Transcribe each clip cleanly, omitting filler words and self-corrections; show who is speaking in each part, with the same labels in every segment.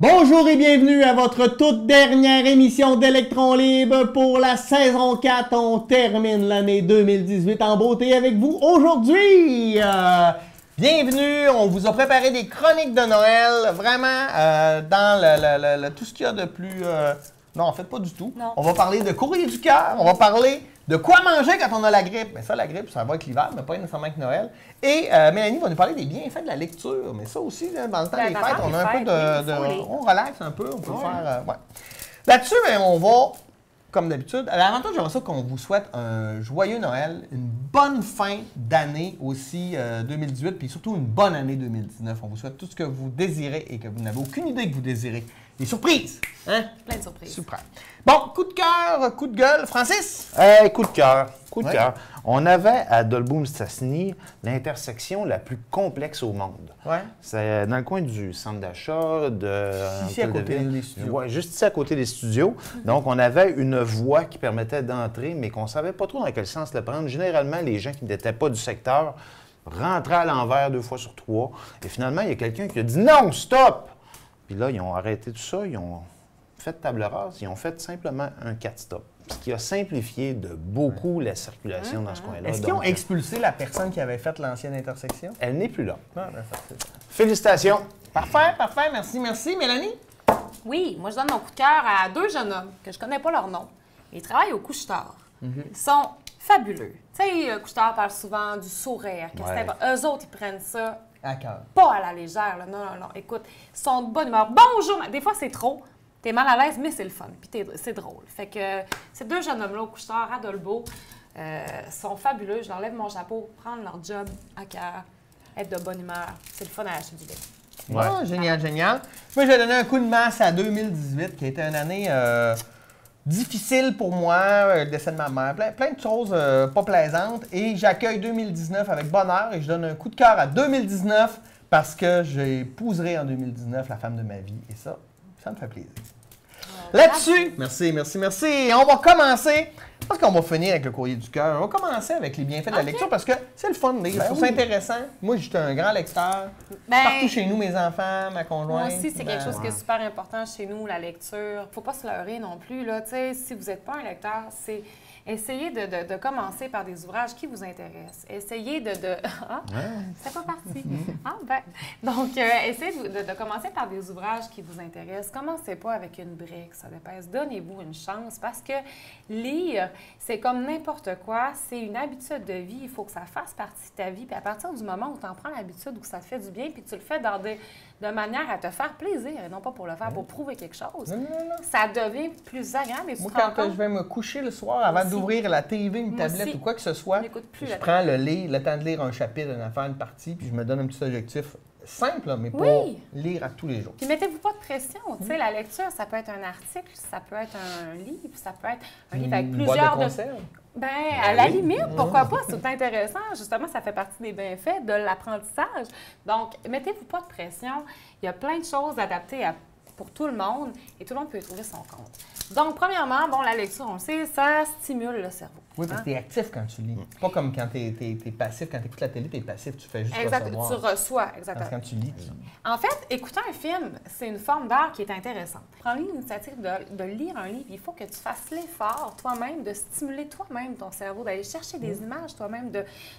Speaker 1: Bonjour et bienvenue à votre toute dernière émission d'Electron Libre pour la saison 4. On termine l'année 2018 en beauté avec vous aujourd'hui. Bienvenue, on vous a préparé des chroniques de Noël, vraiment dans tout ce qu'il y a de plus... Non, en fait, pas du tout.
Speaker 2: Non.
Speaker 1: On va parler de courrier du cœur, on va parler de quoi manger quand on a la grippe. Mais ça, la grippe, ça va avec l'hiver, mais pas nécessairement avec Noël. Et Mélanie va nous parler des bienfaits de la lecture. Mais ça aussi, là, dans le temps des fêtes, on a un peu on relaxe un peu, on peut faire... ouais. Là-dessus, ben, on va, comme d'habitude, l'avantage, j'aimerais ça qu'on vous souhaite un joyeux Noël, une bonne fin d'année aussi 2018, puis surtout une bonne année 2019. On vous souhaite tout ce que vous désirez et que vous n'avez aucune idée que vous désirez. Des surprises! Hein?
Speaker 2: Plein de surprises.
Speaker 1: Super. Bon, coup de cœur, coup de gueule. Francis?
Speaker 3: Coup de cœur. Coup de cœur. On avait à Dolbeau-Mistassini l'intersection la plus complexe au monde.
Speaker 1: Ouais.
Speaker 3: C'est dans le coin du centre d'achat de...
Speaker 1: Ici à côté des studios.
Speaker 3: Ouais, juste ici à côté des studios. Donc, on avait une voie qui permettait d'entrer, mais qu'on ne savait pas trop dans quel sens le prendre. Généralement, les gens qui n'étaient pas du secteur rentraient à l'envers 2 fois sur 3. Et finalement, il y a quelqu'un qui a dit « Non, stop! » Puis là, ils ont arrêté tout ça, ils ont fait table rase, ils ont fait simplement un 4-stop, ce qui a simplifié de beaucoup la circulation dans ce coin-là.
Speaker 1: Est-ce qu'ils ont expulsé la personne qui avait fait l'ancienne intersection?
Speaker 3: Elle n'est plus là.
Speaker 1: Ah, ben, ça, c'est ça.
Speaker 3: Félicitations!
Speaker 1: Parfait, parfait. Merci, merci. Mélanie?
Speaker 2: Oui, moi je donne mon coup de cœur à 2 jeunes hommes que je connais pas leur nom. Ils travaillent au couche-tard. Ils sont fabuleux. Tu sais, couche-tard parle souvent du sourire. Eux autres, ils prennent ça
Speaker 1: À cœur.
Speaker 2: pas à la légère. Là. Non, non, non. Écoute, ils sont de bonne humeur. Bonjour! Des fois, c'est trop. T'es mal à l'aise, mais c'est le fun. Puis c'est drôle. Fait que ces 2 jeunes hommes-là au couche-tard à Dolbeau sont fabuleux. Je leur lève mon chapeau, prendre leur job à cœur, être de bonne humeur. C'est le fun à acheter du lait.
Speaker 1: Ouais. Ah, génial, génial. Moi, je vais donner un coup de masse à 2018, qui a été une année difficile pour moi, le décès de ma mère, plein de choses pas plaisantes. Et j'accueille 2019 avec bonheur et je donne un coup de cœur à 2019 parce que j'épouserai en 2019 la femme de ma vie. Et ça me fait plaisir. Là-dessus, merci, merci, merci. Et on va commencer, parce qu'on va finir avec le courrier du cœur, on va commencer avec les bienfaits de la lecture parce que c'est le fun de lire. Je trouve ça intéressant. Moi, j'étais un grand lecteur. Partout chez nous, mes enfants, ma conjointe.
Speaker 2: Moi aussi, c'est quelque chose qui est super important chez nous, la lecture. Faut pas se leurrer non plus. Là. Si vous n'êtes pas un lecteur, c'est essayer de commencer par des ouvrages qui vous intéressent. Essayez Ah, c'est pas parti. Ah, ben. Donc, essayez de commencer par des ouvrages qui vous intéressent. Commencez pas avec une brique, ça dépasse. Donnez-vous une chance parce que lire, c'est comme n'importe quoi. C'est une habitude de vie. Il faut que ça fasse partie de ta vie. Puis à partir du moment où tu en prends l'habitude, où ça te fait du bien, puis tu le fais de manière à te faire plaisir et non pas pour le faire, pour prouver quelque chose,
Speaker 1: Non.
Speaker 2: ça devient plus agréable.
Speaker 1: Moi, quand je vais me coucher le soir, avant d'ouvrir la TV, une tablette ou quoi que ce soit, je prends le temps de lire un chapitre, une affaire, une partie, puis je me donne un petit objectif simple, mais pas lire à tous les jours.
Speaker 2: Puis mettez-vous pas de pression. Tu sais, la lecture, ça peut être un article, ça peut être un livre, ça peut être un livre avec plusieurs...
Speaker 1: boîte de conserve.
Speaker 2: Bien, à la limite, pourquoi pas? C'est tout intéressant. Justement, ça fait partie des bienfaits de l'apprentissage. Donc, mettez-vous pas de pression. Il y a plein de choses adaptées pour tout le monde et tout le monde peut y trouver son compte. Donc, premièrement, la lecture, on le sait, ça stimule le cerveau.
Speaker 1: Oui, parce que tu es actif quand tu lis. Pas comme quand tu es passif. Quand tu écoutes la télé, tu es passif, tu fais juste recevoir.
Speaker 2: Tu reçois, exactement.
Speaker 1: Parce que quand tu lis,
Speaker 2: En fait, écouter un film, c'est une forme d'art qui est intéressante. Prends l'initiative de lire un livre. Il faut que tu fasses l'effort toi-même de stimuler toi-même ton cerveau, d'aller chercher des images toi-même.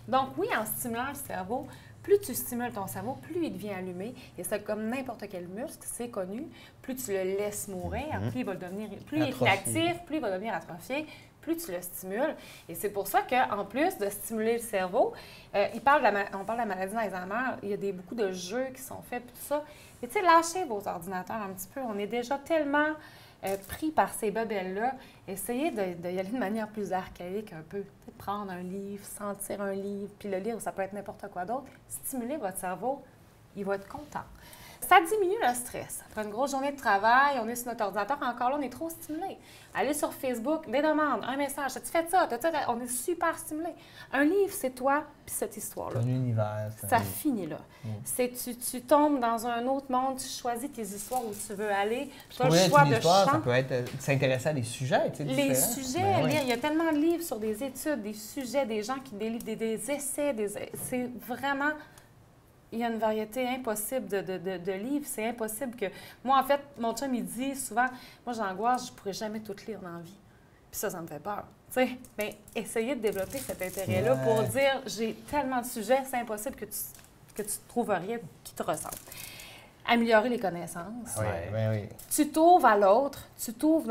Speaker 2: Donc oui, en stimulant le cerveau, plus tu stimules ton cerveau, plus il devient allumé. Et c'est comme n'importe quel muscle, c'est connu. Plus tu le laisses mourir, plus il va devenir, plus il est inactif, plus il va devenir atrophié, plus tu le stimules. Et c'est pour ça qu'en plus de stimuler le cerveau, on parle de la maladie d'Alzheimer, il y a beaucoup de jeux qui sont faits, tout ça. Et tu sais, lâchez vos ordinateurs un petit peu. On est déjà tellement pris par ces bebelles-là. Essayez d'y aller de manière plus archaïque un peu. T'sais, prendre un livre, sentir un livre, puis le lire, ça peut être n'importe quoi d'autre. Stimuler votre cerveau, il va être content. Ça diminue le stress. Après une grosse journée de travail, on est sur notre ordinateur, encore là, on est trop stimulé. Allez sur Facebook, des demandes, un message, as-tu fait ça? On est super stimulé. Un livre, c'est toi, puis cette histoire-là.
Speaker 1: un univers.
Speaker 2: Ça finit là. Tu tombes dans un autre monde, tu choisis tes histoires où tu veux aller. Tu as le choix de champ.
Speaker 1: Ça peut être s'intéresser à des sujets.
Speaker 2: Les sujets, lire. Il y a tellement de livres sur des études, des sujets, des gens qui délivrent des essais. C'est vraiment il y a une variété impossible de livres. C'est impossible que... Moi, en fait, mon chum, il dit souvent, moi, j'angoisse, je ne pourrais jamais tout lire dans la vie. Puis ça me fait peur. Tu sais, mais essayez de développer cet intérêt-là pour dire, j'ai tellement de sujets, c'est impossible que tu trouves rien qui te ressemble. Améliorer les connaissances.
Speaker 1: Oui.
Speaker 2: Tu t'ouvres à l'autre, tu t'ouvres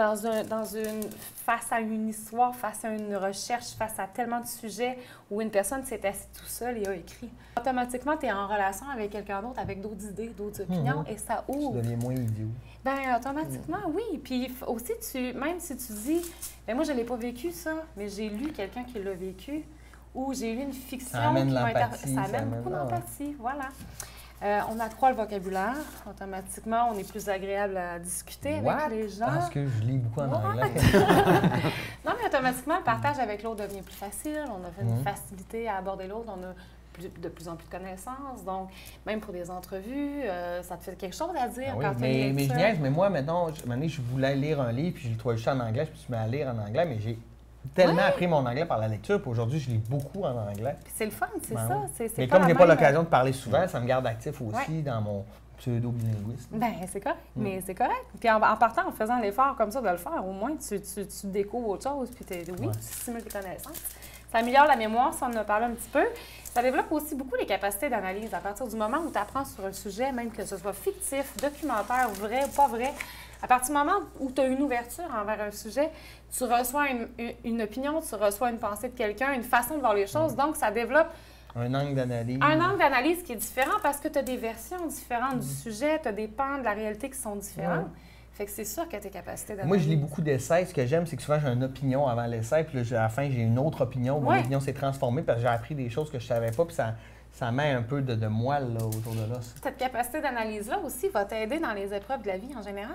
Speaker 2: face à une histoire, face à une recherche, face à tellement de sujets où une personne s'est assise tout seule et a écrit. Automatiquement, tu es en relation avec quelqu'un d'autre, avec d'autres idées, d'autres opinions, et ça ouvre.
Speaker 1: Tu deviens moins idiot.
Speaker 2: Bien, automatiquement, oui. Puis aussi, même si tu dis, bien, moi, je ne l'ai pas vécu, ça, mais j'ai lu quelqu'un qui l'a vécu, ou j'ai lu une fiction
Speaker 1: ça amène
Speaker 2: qui
Speaker 1: l'empathie.
Speaker 2: Ça amène beaucoup d'empathie, voilà. On accroît le vocabulaire. Automatiquement, on est plus agréable à discuter avec les gens.
Speaker 1: Parce que je lis beaucoup en anglais.
Speaker 2: Non, mais automatiquement, le partage avec l'autre devient plus facile. On a une facilité à aborder l'autre. On a de plus en plus de connaissances. Donc, même pour des entrevues, ça te fait quelque chose à dire quand tu es
Speaker 1: mais je niaise, mais moi, maintenant, je voulais lire un livre, puis je le trouvais juste en anglais, puis je me suis mis à lire en anglais, mais j'ai tellement appris mon anglais par la lecture, puis aujourd'hui, je lis beaucoup en anglais.
Speaker 2: C'est le fun, c'est ça.
Speaker 1: Mais comme je n'ai pas l'occasion de parler souvent, ça me garde actif aussi dans mon pseudo-bilinguisme.
Speaker 2: Bien, c'est correct, mais c'est correct. Puis en partant, en faisant l'effort comme ça de le faire, au moins, tu découvres autre chose, puis tu stimules tes connaissances. Ça améliore la mémoire, ça on en a parlé un petit peu. Ça développe aussi beaucoup les capacités d'analyse. À partir du moment où tu apprends sur un sujet, même que ce soit fictif, documentaire, vrai ou pas vrai, à partir du moment où tu as une ouverture envers un sujet, tu reçois une opinion, tu reçois une pensée de quelqu'un, une façon de voir les choses. Donc, ça développe
Speaker 1: un angle d'analyse.
Speaker 2: Un angle d'analyse qui est différent parce que tu as des versions différentes du sujet, tu as des pans de la réalité qui sont différents. Fait que c'est sûr que tes capacités d'analyse.
Speaker 1: Moi, je lis beaucoup d'essais. Ce que j'aime, c'est que souvent, j'ai une opinion avant l'essai, puis là, à la fin, j'ai une autre opinion. Mon opinion s'est transformée parce que j'ai appris des choses que je ne savais pas, puis ça met un peu de moelle là, autour de l'os.
Speaker 2: Cette capacité d'analyse-là aussi va t'aider dans les épreuves de la vie en général.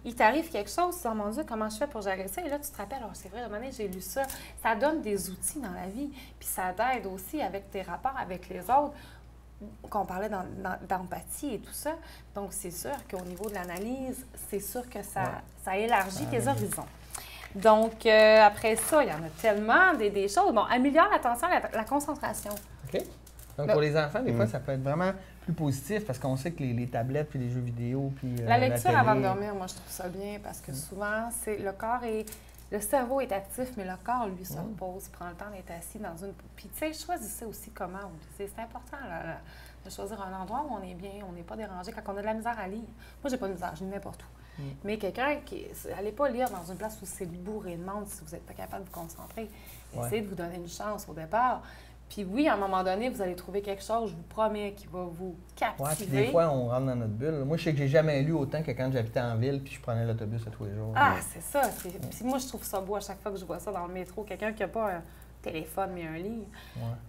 Speaker 2: Il t'arrive quelque chose, tu dis, oh mon Dieu, comment je fais pour gérer ça? Et là, tu te rappelles, oh, c'est vrai, à un moment donné, j'ai lu ça. Ça donne des outils dans la vie, puis ça t'aide aussi avec tes rapports avec les autres, qu'on parlait d'empathie et tout ça. Donc, c'est sûr qu'au niveau de l'analyse, c'est sûr que ça élargit tes horizons. Donc, après ça, il y en a tellement des choses. Bon, améliore l'attention, la concentration.
Speaker 1: OK. Donc, pour les enfants, des fois, ça peut être vraiment plus positif parce qu'on sait que les tablettes puis les jeux vidéo puis
Speaker 2: la lecture avant de dormir, moi, je trouve ça bien parce que souvent, le cerveau est actif, mais le corps, lui, se repose, prend le temps d'être assis dans une... Puis, tu sais, choisissez aussi comment. C'est important de choisir un endroit où on est bien, on n'est pas dérangé. Quand on a de la misère à lire, moi, j'ai pas de misère, je lis n'importe où. Mais quelqu'un qui... Allez pas lire dans une place où c'est bourré de monde si vous n'êtes pas capable de vous concentrer. Essayez de vous donner une chance au départ. Puis oui, à un moment donné, vous allez trouver quelque chose, je vous promets, qui va vous captiver.
Speaker 1: Oui, puis des fois, on rentre dans notre bulle. Moi, je sais que j'ai jamais lu autant que quand j'habitais en ville puis je prenais l'autobus à tous les jours.
Speaker 2: Ah, c'est ça. Puis moi, je trouve ça beau à chaque fois que je vois ça dans le métro. Quelqu'un qui n'a pas un téléphone, mais un livre.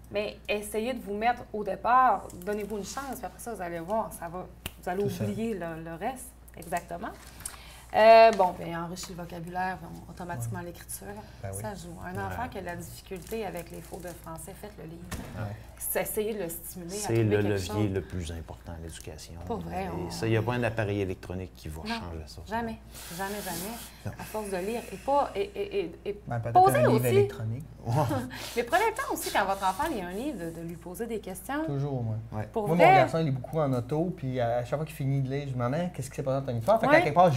Speaker 2: Mais essayez de vous mettre au départ, donnez-vous une chance, puis après ça, vous allez voir, vous allez oublier le reste. Exactement. Enrichir le vocabulaire, automatiquement l'écriture, ça joue. Un enfant qui a de la difficulté avec les fautes de français, faites-le lire. Essayez de le stimuler. C'est
Speaker 3: le levier le plus important à l'éducation.
Speaker 2: Pas vrai.
Speaker 3: Il n'y a pas un appareil électronique qui va changer ça.
Speaker 2: Jamais. À force de lire. Et
Speaker 1: peut-être
Speaker 2: poser
Speaker 1: un livre
Speaker 2: aussi.
Speaker 1: électronique.
Speaker 2: Mais prenez le temps aussi, quand votre enfant lit un livre, de lui poser des questions.
Speaker 1: Toujours, moi.
Speaker 2: Pour
Speaker 1: moi,
Speaker 2: vrai,
Speaker 1: mon garçon, il lit beaucoup en auto, puis à chaque fois qu'il finit de lire, je me demande qu'est-ce qui s'est passé dans ton histoire. Fait qu'à quelque part,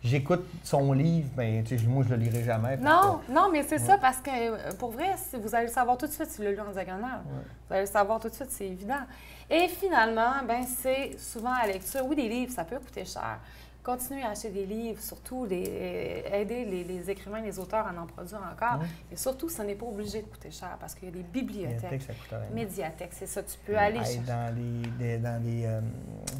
Speaker 1: j'écoute son livre, mais moi, je le lirai jamais.
Speaker 2: Non, mais c'est ça, parce que pour vrai, vous allez le savoir tout de suite si le lu en diagonale. Vous allez le savoir tout de suite, c'est évident. Et finalement, c'est souvent la lecture. Oui, des livres, ça peut coûter cher. Continuez à acheter des livres, surtout aider les écrivains, les auteurs à en produire encore. Et surtout, ça n'est pas obligé de coûter cher parce qu'il y a des bibliothèques, médiathèques, c'est ça. Tu peux aller chercher.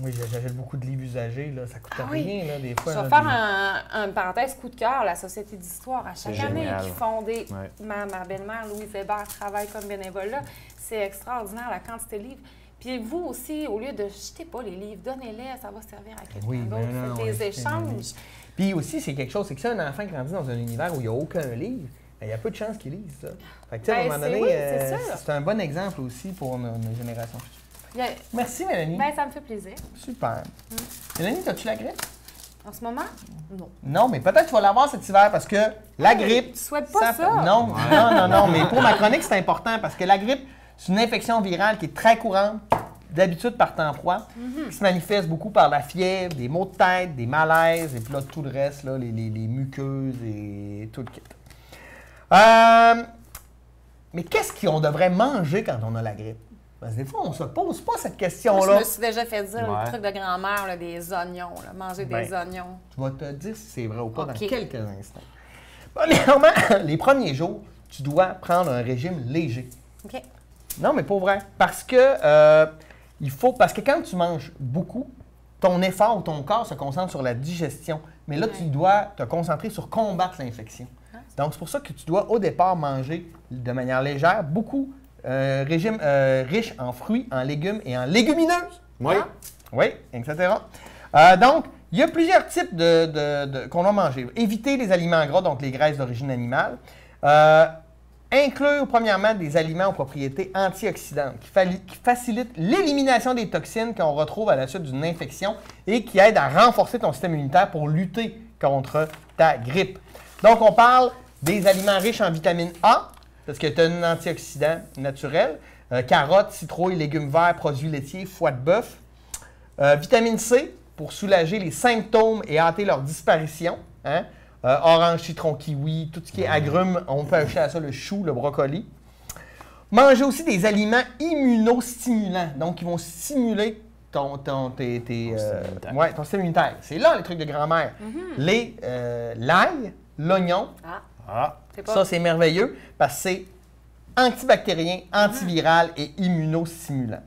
Speaker 1: Oui, j'achète beaucoup de livres usagés, là, ça coûte rien, là, des fois.
Speaker 2: Je vais faire un parenthèse coup de cœur, la Société d'histoire. À chaque année, qui font des... Ma belle-mère, Louise Hébert, travaille comme bénévole là. C'est extraordinaire, la quantité de livres. Puis vous aussi, au lieu de jeter pas les livres, donnez-les, ça va servir à quelqu'un d'autre. Faites des échanges.
Speaker 1: Puis aussi, c'est quelque chose, c'est que si un enfant grandit dans un univers où il n'y a aucun livre, il y a peu de chances qu'il lise ça. Fait que, à un moment donné, c'est un bon exemple aussi pour nos générations futures. Merci, Mélanie.
Speaker 2: Ça me fait plaisir.
Speaker 1: Super. Mélanie, as-tu la grippe?
Speaker 2: En ce moment? Non.
Speaker 1: Non, mais peut-être que tu vas l'avoir cet hiver parce que la grippe...
Speaker 2: Tu souhaites pas ça?
Speaker 1: Non, mais pour ma chronique, c'est important parce que la grippe, c'est une infection virale qui est très courante d'habitude par temps froid, qui se manifeste beaucoup par la fièvre, des maux de tête, des malaises, et puis là, tout le reste, là, les muqueuses et tout le kit. Mais qu'est-ce qu'on devrait manger quand on a la grippe? Parce que des fois, on ne se pose pas cette question-là.
Speaker 2: Moi, je me suis déjà fait dire le truc de grand-mère, là, des oignons, là, manger des oignons.
Speaker 1: Tu vas te dire si c'est vrai ou pas dans quelques instants. Premièrement, les premiers jours, tu dois prendre un régime léger.
Speaker 2: OK.
Speaker 1: Non, mais pas vrai. Parce que parce que quand tu manges beaucoup, ton effort ou ton corps se concentre sur la digestion. Mais là, tu dois te concentrer sur combattre l'infection. Donc, c'est pour ça que tu dois au départ manger de manière légère beaucoup. Régime riche en fruits, en légumes et en légumineuses.
Speaker 3: Oui.
Speaker 1: Oui, etc. Donc, il y a plusieurs types qu'on doit manger. Éviter les aliments gras, donc les graisses d'origine animale. Inclure, premièrement, des aliments aux propriétés antioxydantes qui facilitent l'élimination des toxines qu'on retrouve à la suite d'une infection et qui aident à renforcer ton système immunitaire pour lutter contre ta grippe. Donc, on parle des aliments riches en vitamine A, parce que tu as un antioxydant naturel. Carottes, citrouilles, légumes verts, produits laitiers, foie de bœuf. Vitamine C, pour soulager les symptômes et hâter leur disparition. Hein? Orange, citron, kiwi, tout ce qui est agrumes, on peut ajouter à ça le chou, le brocoli. Manger aussi des aliments immunostimulants, donc qui vont stimuler ton système immunitaire. C'est là les trucs de grand-mère. L'ail, l'oignon. Ça, c'est merveilleux parce que c'est antibactérien, antiviral et immunostimulant.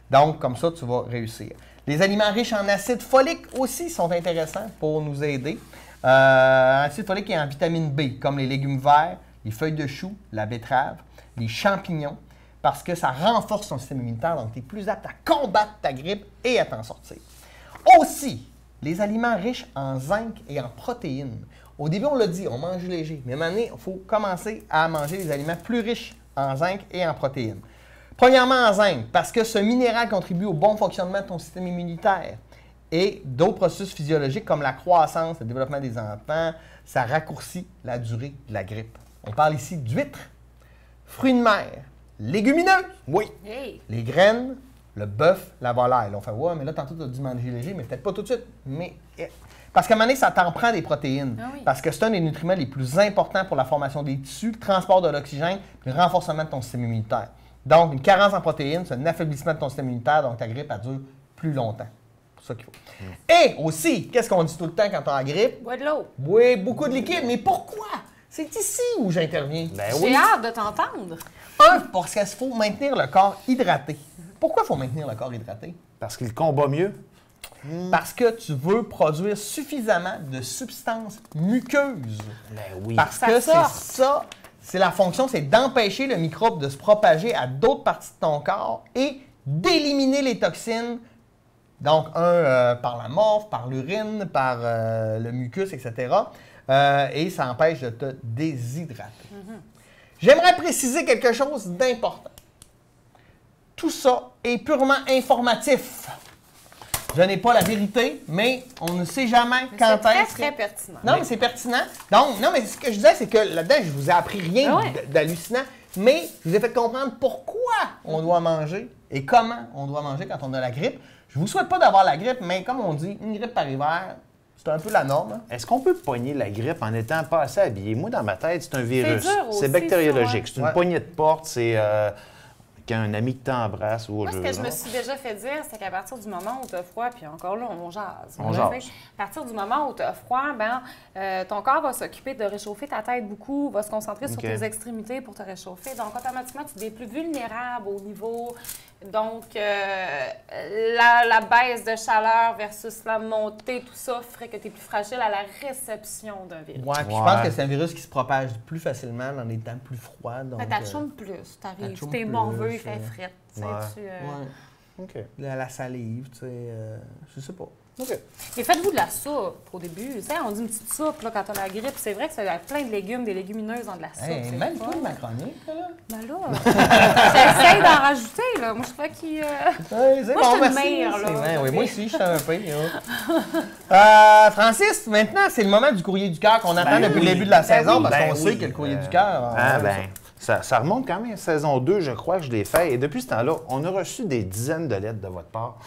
Speaker 1: Donc, comme ça, tu vas réussir. Les aliments riches en acide folique aussi sont intéressants pour nous aider. Acide folique et en vitamine B, comme les légumes verts, les feuilles de chou, la betterave, les champignons, parce que ça renforce ton système immunitaire, donc tu es plus apte à combattre ta grippe et à t'en sortir. Aussi, les aliments riches en zinc et en protéines. Au début, on l'a dit, on mange léger, mais maintenant, il faut commencer à manger des aliments plus riches en zinc et en protéines. Premièrement, en zinc, parce que ce minéral contribue au bon fonctionnement de ton système immunitaire et d'autres processus physiologiques comme la croissance, le développement des enfants, ça raccourcit la durée de la grippe. On parle ici d'huîtres, fruits de mer, légumineuses, les graines, le bœuf, la volaille. Là, on fait, ouais, mais là, tantôt, tu as dit manger léger, mais peut-être pas tout de suite. Mais parce qu'à un moment donné, ça t'en prend des protéines. Parce que c'est un des nutriments les plus importants pour la formation des tissus, le transport de l'oxygène, le renforcement de ton système immunitaire. Donc, une carence en protéines, c'est un affaiblissement de ton système immunitaire, donc ta grippe, elle dure plus longtemps. C'est ça qu'il faut. Et aussi, qu'est-ce qu'on dit tout le temps quand tu as la grippe?
Speaker 2: Bois de l'eau.
Speaker 1: Bois beaucoup de liquide. Mais pourquoi? C'est ici où j'interviens.
Speaker 2: J'ai hâte de t'entendre.
Speaker 1: Parce qu'il faut maintenir le corps hydraté. Pourquoi il faut maintenir le corps hydraté?
Speaker 3: Parce qu'il combat mieux.
Speaker 1: Parce que tu veux produire suffisamment de substances muqueuses. Parce que c'est ça, c'est la fonction, c'est d'empêcher le microbe de se propager à d'autres parties de ton corps et d'éliminer les toxines. Donc, par la morphe, par l'urine, par le mucus, etc. Et ça empêche de te déshydrater. J'aimerais préciser quelque chose d'important. Tout ça est purement informatif. Je n'ai pas la vérité, mais on ne sait jamais quand est-ce que...
Speaker 2: C'est très pertinent.
Speaker 1: Non, mais c'est pertinent. Donc, non, mais ce que je disais, c'est que là-dedans, je vous ai appris rien d'hallucinant, mais je vous ai fait comprendre pourquoi on doit manger et comment on doit manger quand on a la grippe. Je vous souhaite pas d'avoir la grippe, mais comme on dit, une grippe par hiver, c'est un peu la norme.
Speaker 3: Est-ce qu'on peut pogner la grippe en étant pas assez habillé? Moi, dans ma tête, c'est un virus.
Speaker 2: C'est
Speaker 3: bactériologique. C'est une poignée de porte, c'est... qu'un ami qui t'embrasse ou
Speaker 2: Moi, ce que je me suis déjà fait dire, c'est qu'à partir du moment où tu as froid, puis encore là, on jase. À partir du moment où tu as froid, ton corps va s'occuper de réchauffer ta tête beaucoup, va se concentrer sur tes extrémités pour te réchauffer. Donc, automatiquement, tu deviens plus vulnérable au niveau. Donc, la baisse de chaleur versus la montée, tout ça ferait que tu es plus fragile à la réception d'un virus.
Speaker 1: Oui, puis je pense que c'est un virus qui se propage plus facilement dans des temps plus froids.
Speaker 2: Tu chaumes plus, tu arrives, tu es morveux, il fait fret.
Speaker 1: La salive, tu sais, je sais pas.
Speaker 2: Mais faites-vous de la soupe au début. On dit une petite soupe là, quand on a la grippe. C'est vrai que ça a plein de légumes, des légumineuses dans de la soupe.
Speaker 1: Même pas de macronique, là.
Speaker 2: Ben là, j'essaie d'en rajouter, là. Moi, je crois qu'il...
Speaker 1: moi,
Speaker 2: je suis une mère, là.
Speaker 1: Oui, moi aussi, je suis un peu. Francis, maintenant, c'est le moment du courrier du cœur qu'on attend depuis le début de la saison, parce qu'on sait que le courrier du cœur...
Speaker 3: Ça remonte quand même à saison 2, je crois que je l'ai fait. Et depuis ce temps-là, on a reçu des dizaines de lettres de votre part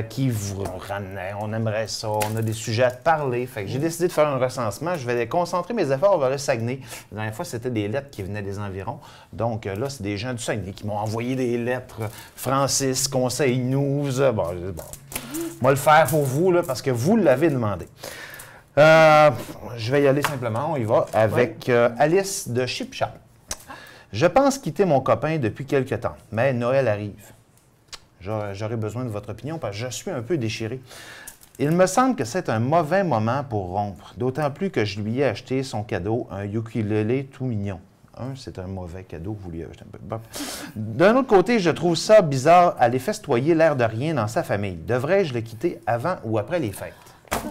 Speaker 3: qui vous ramenaient. On aimerait ça, on a des sujets à te parler. Fait que j'ai décidé de faire un recensement. Je vais concentrer mes efforts vers le Saguenay. La dernière fois, c'était des lettres qui venaient des environs. Donc là, c'est des gens du Saguenay qui m'ont envoyé des lettres. Francis, Conseil News. Bon. Moi, le faire pour vous, là, parce que vous l'avez demandé. Je vais y aller simplement. On y va avec Alice de Chipchat. Je pense quitter mon copain depuis quelque temps, mais Noël arrive. J'aurais besoin de votre opinion parce que je suis un peu déchiré. Il me semble que c'est un mauvais moment pour rompre, d'autant plus que je lui ai acheté son cadeau, un ukulélé tout mignon. C'est un mauvais cadeau que vous lui avez acheté un peu. Bon. D'un autre côté, je trouve ça bizarre aller festoyer l'air de rien dans sa famille. Devrais-je le quitter avant ou après les fêtes?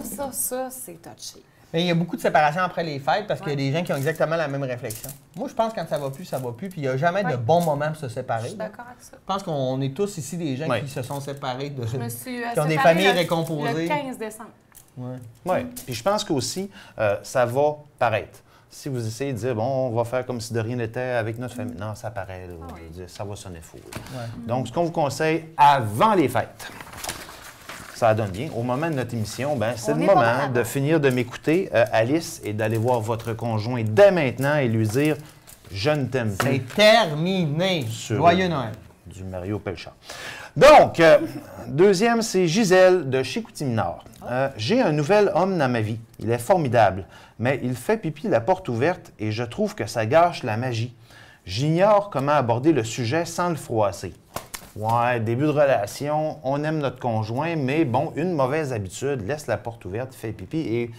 Speaker 2: Ça, c'est touché.
Speaker 1: Mais il y a beaucoup de séparation après les fêtes parce qu'il y a des gens qui ont exactement la même réflexion. Moi, je pense que quand ça va plus, ça va plus. Puis il n'y a jamais de bon moment pour se séparer. Je
Speaker 2: suis d'accord avec ça.
Speaker 1: Je pense qu'on est tous ici des gens qui se sont séparés,
Speaker 2: qui
Speaker 1: ont des familles récomposées.
Speaker 2: Le 15 décembre.
Speaker 3: Oui. Puis je pense qu'aussi, ça va paraître. Si vous essayez de dire, bon, on va faire comme si de rien n'était avec notre famille. Non, ça paraît. Là, je veux dire, ça va sonner faux. Donc, ce qu'on vous conseille avant les fêtes. Ça donne bien. Au moment de notre émission, c'est le moment de finir de m'écouter, Alice, et d'aller voir votre conjoint dès maintenant et lui dire « Je ne t'aime plus ».
Speaker 1: C'est terminé. Joyeux Noël.
Speaker 3: Du Mario Pelchat. Donc, deuxième, c'est Gisèle de Chicoutimi-Nord. J'ai un nouvel homme dans ma vie. Il est formidable, mais il fait pipi la porte ouverte et je trouve que ça gâche la magie. J'ignore comment aborder le sujet sans le froisser. Ouais, début de relation, on aime notre conjoint, mais bon, une mauvaise habitude, laisse la porte ouverte, fait pipi et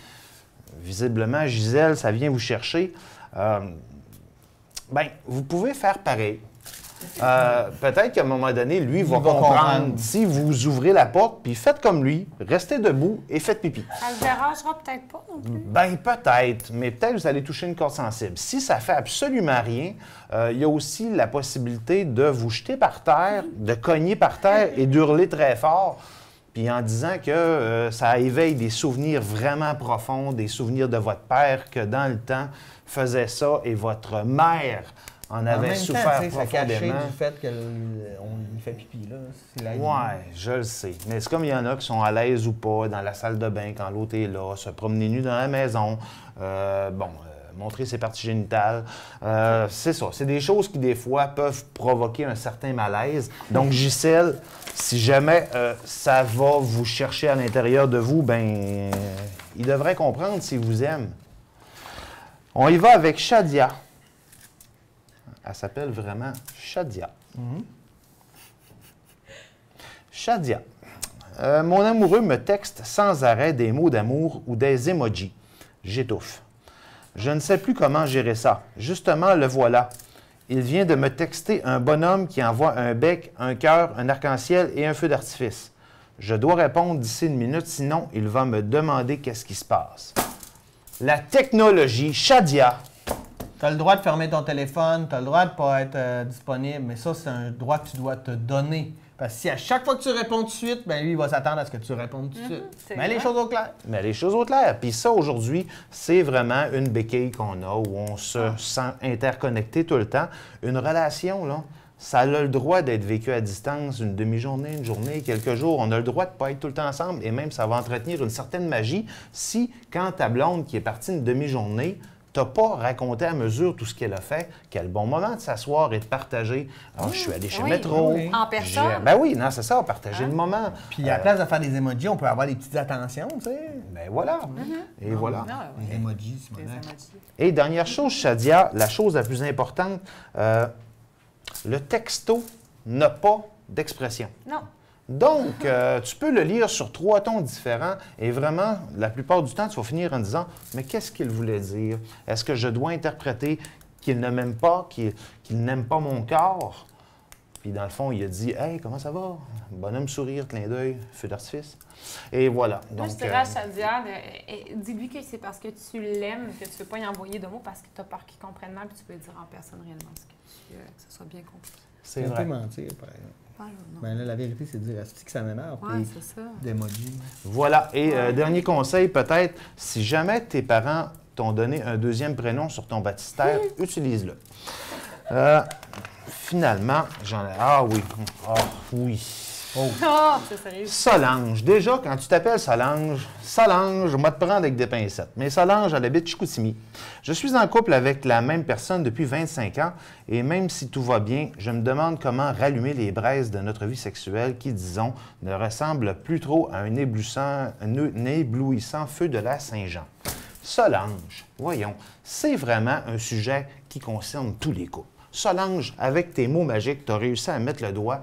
Speaker 3: visiblement, Gisèle, ça vient vous chercher. Vous pouvez faire pareil. Peut-être qu'à un moment donné, lui va comprendre. Si vous ouvrez la porte, puis faites comme lui, restez debout et faites pipi.
Speaker 2: Ça le dérangera peut-être pas non plus.
Speaker 3: Peut-être, mais peut-être que vous allez toucher une corde sensible. Si ça fait absolument rien, il y a aussi la possibilité de vous jeter par terre, de cogner par terre et d'hurler très fort, puis en disant que ça éveille des souvenirs vraiment profonds, des souvenirs de votre père que dans le temps faisait ça et votre mère en avait souffert profondément.
Speaker 1: Ça cachait du fait qu'on fait pipi, là.
Speaker 3: Je le sais. Mais c'est comme il y en a qui sont à l'aise ou pas dans la salle de bain quand l'autre est là, se promener nu dans la maison, montrer ses parties génitales. C'est ça. C'est des choses qui, des fois, peuvent provoquer un certain malaise. Donc, Gisèle, si jamais ça va vous chercher à l'intérieur de vous, il devrait comprendre s'il vous aime. On y va avec Shadia. Elle s'appelle vraiment Shadia. Shadia. Mon amoureux me texte sans arrêt des mots d'amour ou des emojis. J'étouffe. Je ne sais plus comment gérer ça. Justement, le voilà. Il vient de me texter un bonhomme qui envoie un bec, un cœur, un arc-en-ciel et un feu d'artifice. Je dois répondre d'ici une minute, sinon il va me demander qu'est-ce qui se passe. La technologie, Shadia.
Speaker 1: Tu as le droit de fermer ton téléphone, tu as le droit de ne pas être disponible, mais ça, c'est un droit que tu dois te donner. Parce que si à chaque fois que tu réponds tout de suite, lui, il va s'attendre à ce que tu répondes tout de suite. Mets les choses au clair.
Speaker 3: Mets les choses au clair. Puis ça, aujourd'hui, c'est vraiment une béquille qu'on a où on se sent interconnecté tout le temps. Une relation, là, ça a le droit d'être vécu à distance une demi-journée, une journée, quelques jours. On a le droit de ne pas être tout le temps ensemble et même ça va entretenir une certaine magie si, quand ta blonde qui est partie une demi-journée, tu n'as pas raconté à mesure tout ce qu'elle a fait, quel bon moment de s'asseoir et de partager. Alors, je suis allé chez Métro.
Speaker 2: En personne?
Speaker 3: Non, c'est ça, partager le moment.
Speaker 1: Puis à la place de faire des emojis, on peut avoir des petites attentions, tu sais.
Speaker 3: Voilà. Et voilà.
Speaker 1: Les emojis, c'est bon.
Speaker 3: Et dernière chose, Shadia, la chose la plus importante, le texto n'a pas d'expression.
Speaker 2: Non.
Speaker 3: Donc, tu peux le lire sur 3 tons différents et vraiment, la plupart du temps, tu vas finir en disant « Mais qu'est-ce qu'il voulait dire? Est-ce que je dois interpréter qu'il ne m'aime pas, qu'il n'aime pas mon corps? » Puis dans le fond, il a dit « Hey, comment ça va? Bonhomme sourire, clin d'œil, feu d'artifice. » Et voilà. Donc,
Speaker 2: moi, je dirais à Shadia, dis-lui que c'est parce que tu l'aimes que tu ne veux pas y envoyer de mots parce que tu as peur qu'il comprenne mal puis tu peux dire en personne réellement ce que tu veux, que ce soit bien compris.
Speaker 1: C'est vrai. Tu peux mentir, par exemple. Là, la vérité, c'est de dire « que ça m'énerve ».
Speaker 2: Oui, c'est ça.
Speaker 1: D'emojis.
Speaker 3: Voilà. Et dernier conseil, peut-être, si jamais tes parents t'ont donné un deuxième prénom sur ton baptistère, utilise-le. Finalement, j'en ai... Ah oui. Ah oui.
Speaker 2: Oh, c'est sérieux.
Speaker 3: Solange. Déjà, quand tu t'appelles Solange, je vais te prendre avec des pincettes. Mais Solange, elle habite Chicoutimi. Je suis en couple avec la même personne depuis 25 ans et même si tout va bien, je me demande comment rallumer les braises de notre vie sexuelle qui, disons, ne ressemble plus trop à un éblouissant feu de la Saint-Jean. Solange, voyons, c'est vraiment un sujet qui concerne tous les couples. Solange, avec tes mots magiques, tu as réussi à mettre le doigt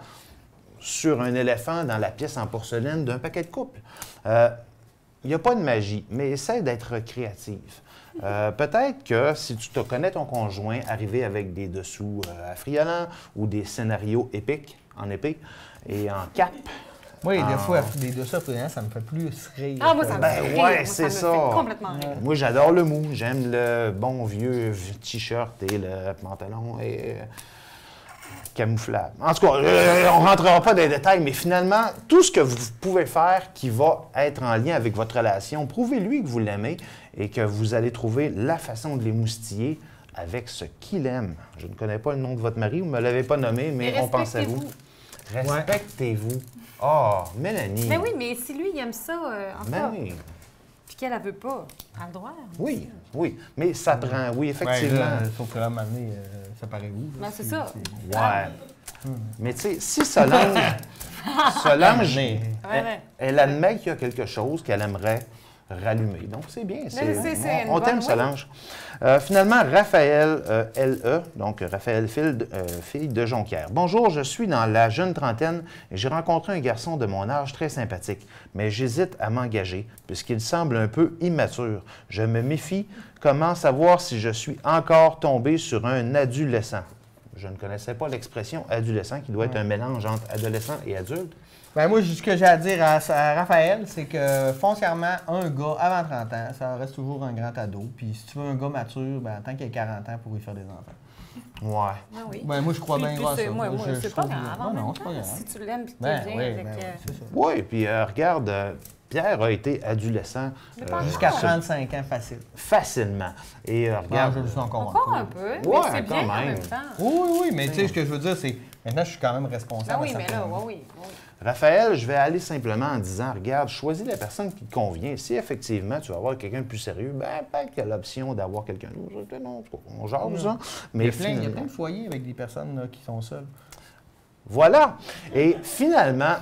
Speaker 3: sur un éléphant dans la pièce en porcelaine d'un paquet de couples. Il n'y a pas de magie, mais essaie d'être créative. Peut-être que si tu te connais ton conjoint arrivé avec des dessous affriolants ou des scénarios épiques, en épée et en cape.
Speaker 1: Oui, des fois, des dessous affriolants, ça me fait plus rire.
Speaker 2: Ah, moi, ça me fait rire.
Speaker 3: Ouais,
Speaker 2: Moi,
Speaker 3: c'est
Speaker 2: ça. Me fait complètement rire.
Speaker 3: Moi, j'adore le mou. J'aime le bon vieux t-shirt et le pantalon et camouflable. En tout cas, on ne rentrera pas dans les détails, mais finalement, tout ce que vous pouvez faire qui va être en lien avec votre relation, prouvez-lui que vous l'aimez et que vous allez trouver la façon de l'émoustiller avec ce qu'il aime. Je ne connais pas le nom de votre mari, vous ne me l'avez pas nommé, mais on pense à vous. Respectez-vous. Oh, Mélanie.
Speaker 2: Mais oui, mais si lui, il aime ça encore,
Speaker 3: oui.
Speaker 2: puis qu'elle ne veut pas, elle a le droit.
Speaker 3: Oui, oui. Mais ça prend, oui, effectivement.
Speaker 1: Ouais, sauf que là, à un moment donné, ça paraît où?
Speaker 2: Ben, c'est ça.
Speaker 3: Ouais. Mais tu sais, si Solange, elle admet qu'il y a quelque chose qu'elle aimerait rallumer. Donc, c'est bien. On t'aime, Solange. Finalement, Raphaël L.E., donc Raphaël fille de Jonquière. Bonjour, je suis dans la jeune trentaine et j'ai rencontré un garçon de mon âge très sympathique, mais j'hésite à m'engager puisqu'il semble un peu immature. Je me méfie. Comment savoir si je suis encore tombé sur un adolescent? Je ne connaissais pas l'expression adolescent qui doit être un mélange entre adolescent et adulte.
Speaker 1: Ben moi, ce que j'ai à dire à Raphaël, c'est que foncièrement, un gars avant 30 ans, ça reste toujours un grand ado. Puis si tu veux un gars mature, ben, tant qu'il a 40 ans, pour y faire des enfants.
Speaker 3: Ouais.
Speaker 2: Ah oui.
Speaker 1: Ben, moi, je crois bien grave ça.
Speaker 2: Moi, c'est pas grave.
Speaker 1: Non, c'est pas grave.
Speaker 2: Si tu l'aimes et que tu
Speaker 1: Ben,
Speaker 2: viens
Speaker 1: oui,
Speaker 2: avec...
Speaker 1: c'est ça.
Speaker 3: Oui, puis regarde, Pierre a été adolescent
Speaker 1: jusqu'à 35 ans facile.
Speaker 3: Facilement. Et regarde...
Speaker 1: je le sens encore
Speaker 2: un peu. Mais
Speaker 3: Ouais,
Speaker 2: c'est bien
Speaker 3: quand
Speaker 2: en
Speaker 3: même.
Speaker 2: même temps.
Speaker 1: Oui, mais tu sais, ce que je veux dire, c'est maintenant, je suis quand même responsable.
Speaker 2: Ben oui, mais là, oui.
Speaker 3: Raphaël, je vais aller simplement en disant, regarde, choisis la personne qui te convient. Si effectivement tu vas avoir quelqu'un de plus sérieux, ben peut-être qu'il y a l'option d'avoir quelqu'un d'autre. Non, on jase, ça. Mais
Speaker 1: il y a plein de foyers avec des personnes là, qui sont seules.
Speaker 3: Voilà. Et finalement,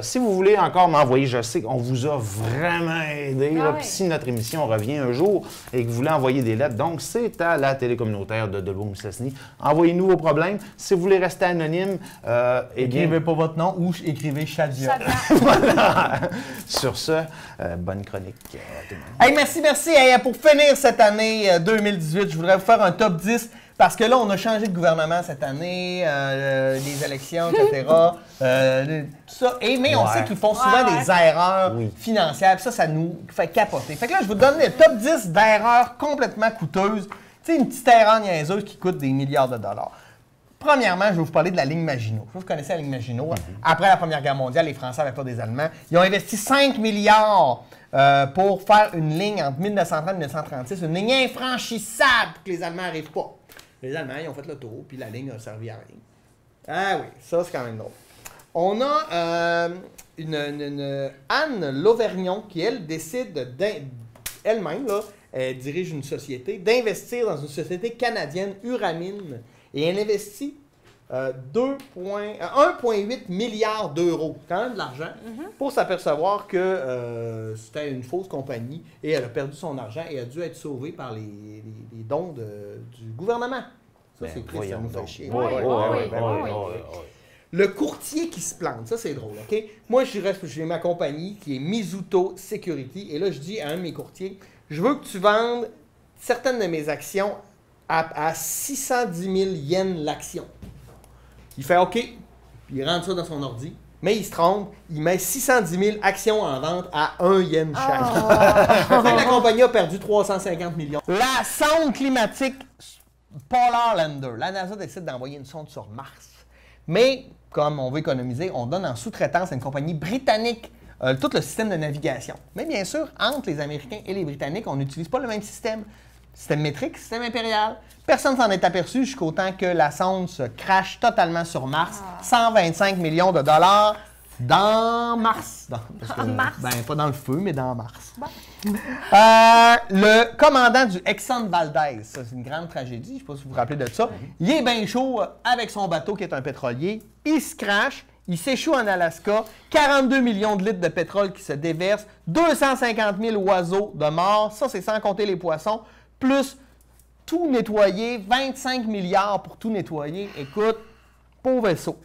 Speaker 3: si vous voulez encore m'envoyer, je sais qu'on vous a vraiment aidé. Puis si notre émission revient un jour et que vous voulez envoyer des lettres, donc c'est à la télécommunautaire de Delvaux-Mistassini. Envoyez-nous vos problèmes. Si vous voulez rester anonyme,
Speaker 1: écrivez pas votre nom ou écrivez Shadia.
Speaker 3: Voilà. Sur ce, bonne chronique tout le monde.
Speaker 1: Hey, merci. Hey, pour finir cette année 2018, je voudrais vous faire un top 10. Parce que là, on a changé de gouvernement cette année, les élections, etc. Tout ça. Mais on sait qu'ils font souvent des erreurs financières. Puis ça nous fait capoter. Fait que là, je vous donne le top 10 d'erreurs complètement coûteuses. Tu sais, une petite erreur niaiseuse qui coûte des milliards de dollars. Premièrement, je vais vous parler de la ligne Maginot. Vous connaissez la ligne Maginot. Après la Première Guerre mondiale, les Français avaient pas des Allemands. Ils ont investi 5 milliards pour faire une ligne entre 1930 et 1936, une ligne infranchissable pour que les Allemands n'arrivent pas. Les Allemands, ils ont fait le tour, puis la ligne a servi à rien. Ah oui, ça, c'est quand même drôle. On a une Anne Lauvergnon qui, elle, décide elle-même, elle dirige une société, d'investir dans une société canadienne, Uramine, et elle investit 1,8 milliard d'euros, quand même de l'argent, pour s'apercevoir que c'était une fausse compagnie et elle a perdu son argent et a dû être sauvée par les dons du gouvernement. Ça, c'est triste, ça nous fait chier. Le courtier qui se plante, ça c'est drôle, OK? Moi, j'ai ma compagnie qui est Mizuto Security et là, je dis à un de mes courtiers, je veux que tu vendes certaines de mes actions à 610 000 yens l'action. Il fait OK, puis il rentre ça dans son ordi, mais il se trompe, il met 610 000 actions en vente à 1 yen chaque. La compagnie a perdu 350 millions. La sonde climatique Polar Lander. La NASA décide d'envoyer une sonde sur Mars. Mais, comme on veut économiser, on donne en sous-traitance à une compagnie britannique tout le système de navigation. Mais bien sûr, entre les Américains et les Britanniques, on n'utilise pas le même système. système métrique, système impérial. Personne s'en est aperçu jusqu'au temps que la sonde se crache totalement sur Mars. 125 millions de dollars dans Mars.
Speaker 2: Mars?
Speaker 1: Ben, pas dans le feu, mais dans Mars. Bon. Le commandant du Exxon Valdez, ça c'est une grande tragédie, je ne sais pas si vous vous rappelez de ça. Il est bien chaud avec son bateau qui est un pétrolier. Il se crache, il s'échoue en Alaska, 42 millions de litres de pétrole qui se déversent, 250 000 oiseaux de morts, ça c'est sans compter les poissons, plus tout nettoyer, 25 milliards pour tout nettoyer. Écoute, pauvre vaisseau.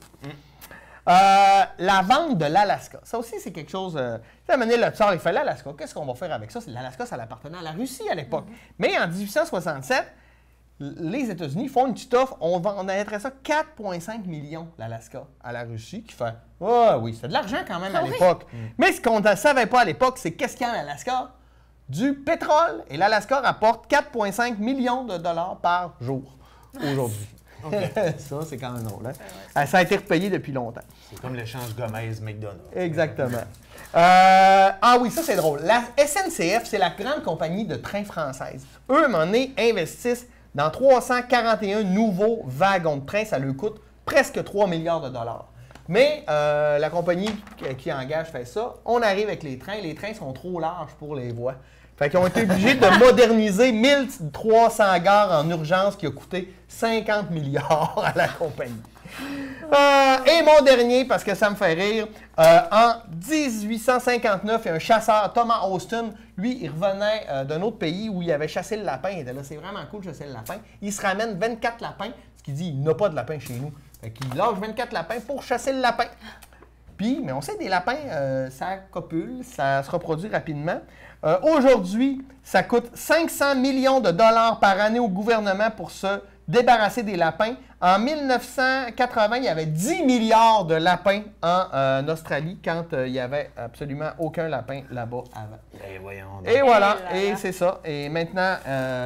Speaker 1: La vente de l'Alaska. Ça aussi, c'est quelque chose... tu sais, à un moment donné, le tsar, il fait l'Alaska. Qu'est-ce qu'on va faire avec ça? L'Alaska, ça appartenait à la Russie à l'époque. Mais en 1867, les États-Unis font une petite offre. On arrêterait ça 4,5 millions, l'Alaska, à la Russie, qui fait... Oh, oui, c'est de l'argent quand même à l'époque. Mais ce qu'on ne savait pas à l'époque, c'est qu'est-ce qu'il y a en Alaska? Du pétrole. Et l'Alaska rapporte 4,5 millions de dollars par jour aujourd'hui. Ça, c'est quand même drôle. Hein? Ça a été repayé depuis longtemps.
Speaker 3: C'est comme l'échange Gomez-McDonald's.
Speaker 1: Exactement. Ah oui, ça, c'est drôle. La SNCF, c'est la grande compagnie de trains française. Eux, à un moment donné, investissent dans 341 nouveaux wagons de train. Ça leur coûte presque 3 milliards de dollars. Mais la compagnie qui engage fait ça. On arrive avec les trains. Les trains sont trop larges pour les voies. Fait qu'ils ont été obligés de moderniser 1300 gares en urgence qui a coûté 50 milliards à la compagnie. Et mon dernier, parce que ça me fait rire, en 1859, il y a un chasseur, Thomas Austin, lui, il revenait d'un autre pays où il avait chassé le lapin. Il était là, c'est vraiment cool de chasser le lapin. Il se ramène 24 lapins, ce qui dit, il n'a pas de lapin chez nous. Fait qu'il lâche 24 lapins pour chasser le lapin. Puis, mais on sait, des lapins, ça copule, ça se reproduit rapidement. Aujourd'hui, ça coûte 500 millions de dollars par année au gouvernement pour se débarrasser des lapins. En 1980, il y avait 10 milliards de lapins en Australie quand il n'y avait absolument aucun lapin là-bas avant.
Speaker 3: Et voyons.
Speaker 1: Et voilà, et c'est ça. Et maintenant,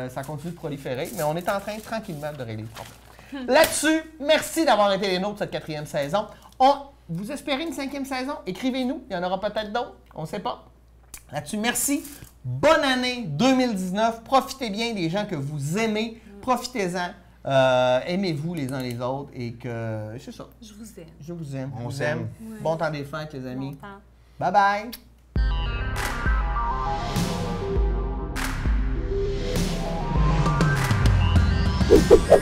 Speaker 1: ça continue de proliférer, mais on est en train tranquillement de régler le problème. Là-dessus, merci d'avoir été les nôtres cette 4e saison. Vous espérez une 5e saison? Écrivez-nous, il y en aura peut-être d'autres, on ne sait pas. Là-dessus, merci. Bonne année 2019. Profitez bien des gens que vous aimez. Profitez-en. Aimez-vous les uns les autres et que... C'est ça.
Speaker 2: Je vous aime.
Speaker 1: Je vous aime.
Speaker 3: On s'aime.
Speaker 2: Ouais.
Speaker 1: Bon temps des fêtes, les amis.
Speaker 2: Bon temps.
Speaker 1: Bye bye.